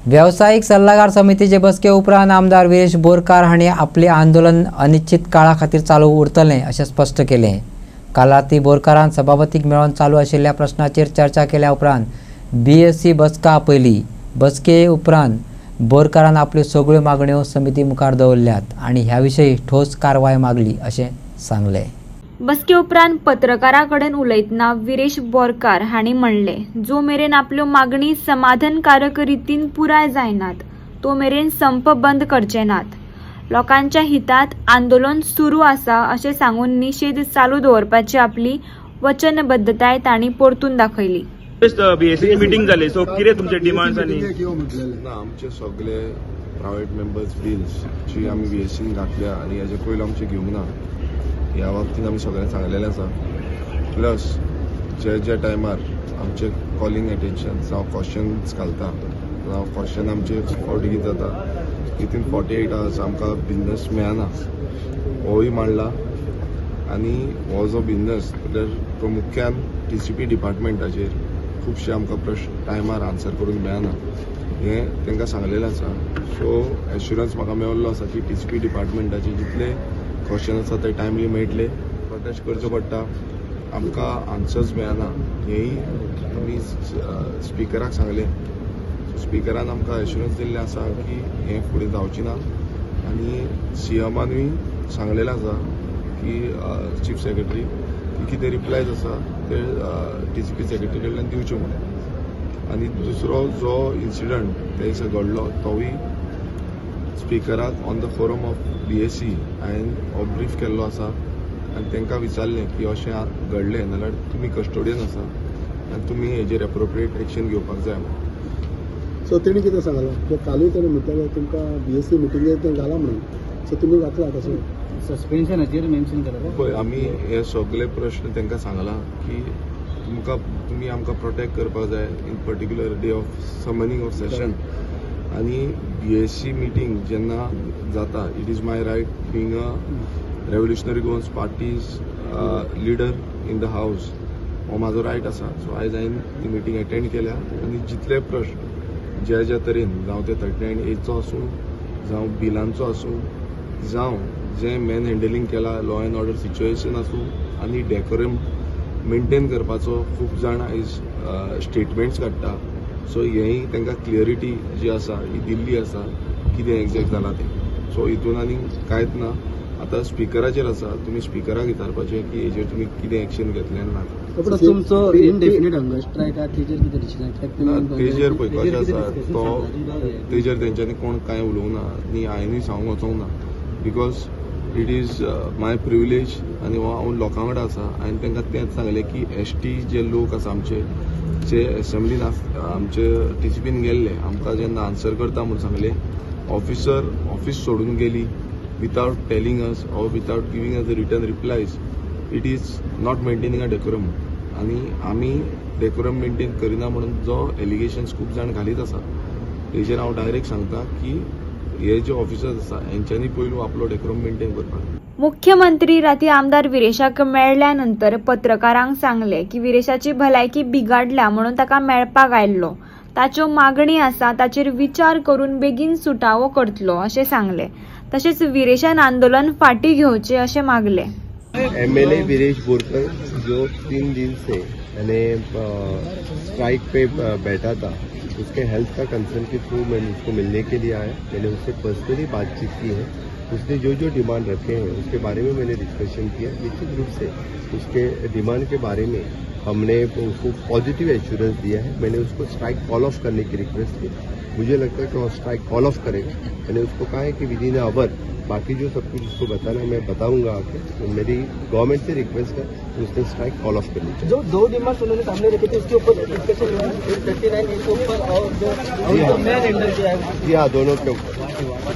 व्यावसायिक सल्लागार समितीचे बसके उपरांत आमदार विरेश बोरकार हांणी आपले आंदोलन अनिश्चित काळा खातीर चालू उरतलें अशें स्पश्ट केलें। काल राती बोरकारान सभापतीक मेळोन चालू आशिल्ल्या प्रश्नाचेर चर्चा केल्या उपरांत बीएससी बसका आपयली। बसके उपरांत बोरकारान आपल्यो सगळ्यो मागण्यो समिती मुखार दवरल्यात आनी ह्या विशयी ठोस कारवाय मागली अशें सांगलें। बसके उपरांत पत्रकारां कडेन उलयतना विरेश बोरकार हांणी म्हणले, जो मेरेन आपल्यो मागणी समाधानकारक रितीन पुराय जायनात तो मेरेन संप बंद करचे नात। लोकांच्या हितांत आंदोलन सुरू आसा अशें सांगून निषेध चालू दवरपाची आपली वचनबद्धताय तांणी परतून दाखयली। बीएससी मीटिंग जाली, सो कितें तुमचे डिमांड्स आनी आमचे सगळे प्रायवेट मेंबर्स बिल्स जी आमी बीएससीन घातल्या आनी हेजे पयलीं आमचे घेवंक ना, ह्या बाबतींत आमी सगळ्यांक सांगलेलें आसा। प्लस जे टायमार आमचे कॉलिंग एटेन्शन जावं क्वेश्चन्स घालता जावं क्वेश्चन आमचे फावटी कितें जाता विथीन 48 hours आमकां बिझनस मेळना, होय मांडला। आनी हो जो बिझनस प्रामुख्यान TCP डिपार्टमेंटाचेर खुबशे आमकां प्रश्न टायमार आन्सर करूंक मेळना, हें तांकां सांगलेलें आसा। सो एश्युरन्स म्हाका मेळिल्लो आसा की TCP डिपार्टमेंटाचे जितले क्वेश्चन आसा ते टायमली मेळटले। प्रोटेस्ट करचो पडटा, आमकां आन्सर्स मेळना, हेंय आमी स्पिकराक सांगलें। स्पिकरान आमकां एश्युरन्स दिल्लें आसा की हें फुडें जावचें ना आनी CMानूय सांगलेलें आसा की चीफ सेक्रेटरी की कितें रिप्लायज आसा ते TCP सेक्रेटरी कडल्यान दिवचे म्हणून। आनी दुसरो जो इन्सिडंट त्या दिसा घडलो तोय स्पिकराक on the forum of BSC हांवें हो ब्रीफ केल्लो आसा आनी तांकां विचारलें की अशें घडलें जाल्यार तुमी कस्टोडियन आसा आनी तुमी हेजेर एप्रोप्रिएट एक्शन घेवपाक जाय म्हणून। सो तेणी कितें सांगलें की कालूय तेणें म्हणटालें तुमकां BSC मिटिंगेक तें घाला म्हणून, सो तुमी घातला तसो सस्पेन्शनाचेर मेन्शन केलां पळय। आमी हे सगळे प्रश्न तांकां सांगला की तुमी आमकां प्रोटेक्ट करपाक जाय in particular day of summoning of session. आनी BSC मिटींग जेन्ना जाता, it is my right being a revolutionary Goans parties leader in the house, हो म्हाजो रायट आसा। सो आयज हांवें ती मिटींग अटेंड केल्या आनी जितले प्रश्न ज्या तरेन जावं ते 39A आसूं जावं बिलांचो आसूं जावं जे मॅन हँडलिंग केला लॉ एंड ऑर्डर सिच्युएशन आसूं आनी डेकोरम मेंटेन करपाचो खूब जाण आयज स्टेटमेंट्स काडटा। सो हेंय तांकां क्लियरिटी जी आसा ही दिल्ली आसा कितें एक्झॅक्ट जालां तें। सो हितून आनी कांयच ना, आतां स्पिकराचेर आसा, तुमी स्पिकराक विचारपाचें की हेजेर तुमी कितें एक्शन घेतलें ना। तुमचो इनडेफिनीट हंगर स्ट्रायक तेजेर कितें डिसिजन तेजेर पळय कशें आसा तो तेजेर तेंच्यांनी कोण कांय उलोवंक ना आनी हांवेंय सांगूंक वचोंक ना, because it is my privilege आनी हो हांव लोकां कडेन आसा। हांवें तांकां तेंच सांगलें की ST जे लोक आसा आमचे जे असेंब्लीन आमचे TCPन गेल्ले, आमकां जेन्ना आन्सर करता म्हूण सांगलें, ऑफिसर ऑफिस सोडून गेली without telling us or without giving us the return replies, it is not maintaining a decorum. आनी आमी डेकोरम मेंटेन करिना म्हणून जो एलिगेशन्स खूब जाण घालीत आसा हेजेर हांव डायरेक्ट सांगता की हे जे ऑफिसर्स आसा हेंच्यांनी पयलू आपलो डेकोरम मेंटेन करपाक। मुख्यमंत्री राती आमदार विरेशाक मेळ्ळ्यानंतर पत्रकारांक सांगले की विरेशाची भलायकी बिगाडल्या म्हणून ताका मेळपाक आयिल्लो, ताच्यो मागणी आसा ताचेर विचार करून बेगीन सुटावो करतलो अशें सांगले। तशेंच विरेशान आंदोलन फाटीं घेवचें अशें मागलें। MLA विरेश बोरकर जो 3 दिन से स्ट्राइक पे बैठा था, उसके हेल्थ का कंसर्न के थ्रू मैंने उसको मिलने के लिए आया। मैंने उससे पर्सनली बातचीत की है, उसने जो डिमांड रखे हैं उसके बारे में मैंने डिस्कशन किया। निश्चित रूप से उसके डिमांड के बारे में हमने उसको पॉजिटिव एश्योरेंस दिया है। मैंने उसको स्ट्राइक कॉल ऑफ करने की रिक्वेस्ट की, मुझे लगता है कि वो स्ट्राइक कॉल ऑफ करेगा। मैंने उसको कहा है कि विद इन आवर बाकी जो सब कुछ उसको बताना है मैं बताऊंगा आके। तो मेरी गवर्नमेंट से रिक्वेस्ट है कि उसने स्ट्राइक कॉल ऑफ करनी चाहिए। जो 2 डिमांड्स उन्होंने सामने रखी थी उसके ऊपर डिस्कशन हुआ, 39 के ऊपर और जो मैन हैंडल किया है, जी हाँ, दोनों के ऊपर।